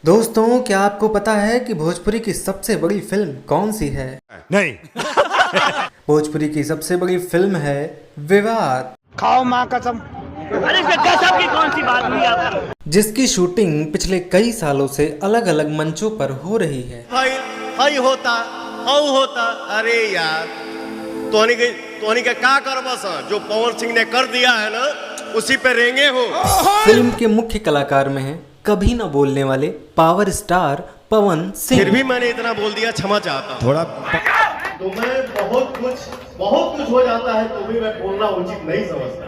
दोस्तों, क्या आपको पता है कि भोजपुरी की सबसे बड़ी फिल्म कौन सी है? नहीं। भोजपुरी की सबसे बड़ी फिल्म है विवाद। खाओ माँ कसम। अरे इसमें गजब की कौन सी बात हुई आपको? जिसकी शूटिंग पिछले कई सालों से अलग अलग मंचों पर हो रही है। हाई होता हाउ होता। अरे यार, तोहनी के का कर बस जो पवन सिंह ने कर दिया है ना, उसी पे रेंगे हो। फिल्म के मुख्य कलाकार में हैं कभी न बोलने वाले पावर स्टार पवन सिंह। फिर भी मैंने इतना बोल दिया, क्षमा चाहता हूं। थोड़ा तुम्हें बहुत कुछ हो जाता है, तो भी मैं बोलना उचित नहीं समझता।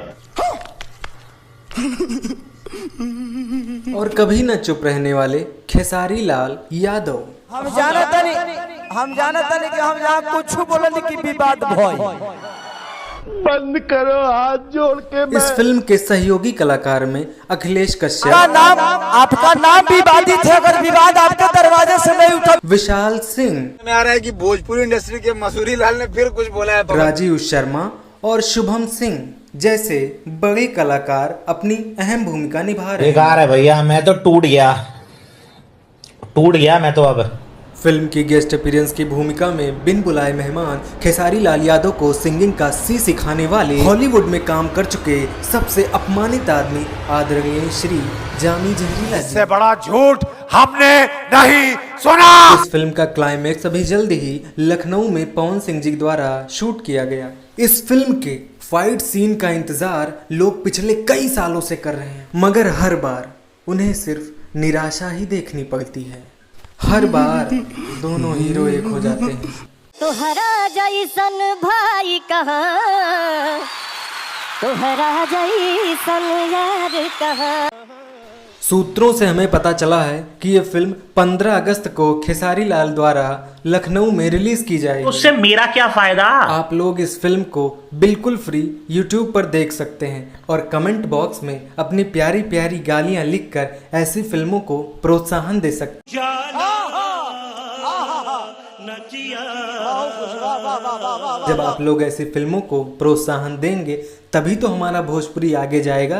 और कभी न चुप रहने वाले खेसारी लाल यादव। हम जानता नहीं कि हम यहाँ कुछ बोलने की विवाद भई। बंद करो हाथ जोड़ के। इस फिल्म के सहयोगी कलाकार में अखिलेश कश्यप, आपका नाम विवादित है, अगर विवाद आपके दरवाजे से नहीं उठा। विशाल सिंह में आ रहा है कि भोजपुरी इंडस्ट्री के मसूरी लाल ने फिर कुछ बोला है। राजीव शर्मा और शुभम सिंह जैसे बड़े कलाकार अपनी अहम भूमिका निभा रहे हैं। बेकार है भैया, मैं तो टूट गया मैं तो। अब फिल्म की गेस्ट अपीयरेंस की भूमिका में बिन बुलाए मेहमान खेसारी लाल यादव को सिंगिंग का सी सिखाने वाले हॉलीवुड में काम कर चुके सबसे अपमानित आदमी आदरणीय श्री जानी जहरीला जी। इससे बड़ा झूठ हमने नहीं सुना। इस फिल्म का क्लाइमेक्स अभी जल्द ही लखनऊ में पवन सिंह जी द्वारा शूट किया गया। इस फिल्म के फाइट सीन का इंतजार लोग पिछले कई सालों से कर रहे हैं, मगर हर बार उन्हें सिर्फ निराशा ही देखनी पड़ती है। हर बार दोनों हीरो एक हो जाते हैं। तोहरा जैसन भाई कहाँ, तोहरा जैसन यार कहाँ। सूत्रों से हमें पता चला है कि ये फिल्म 15 अगस्त को खेसारी लाल द्वारा लखनऊ में रिलीज की जाएगी। उससे मेरा क्या फायदा? आप लोग इस फिल्म को बिल्कुल फ्री YouTube पर देख सकते हैं और कमेंट बॉक्स में अपनी प्यारी प्यारी गालियां लिखकर ऐसी फिल्मों को प्रोत्साहन दे सकते हैं। जब आप लोग ऐसी फिल्मों को प्रोत्साहन देंगे तभी तो हमारा भोजपुरी आगे जाएगा।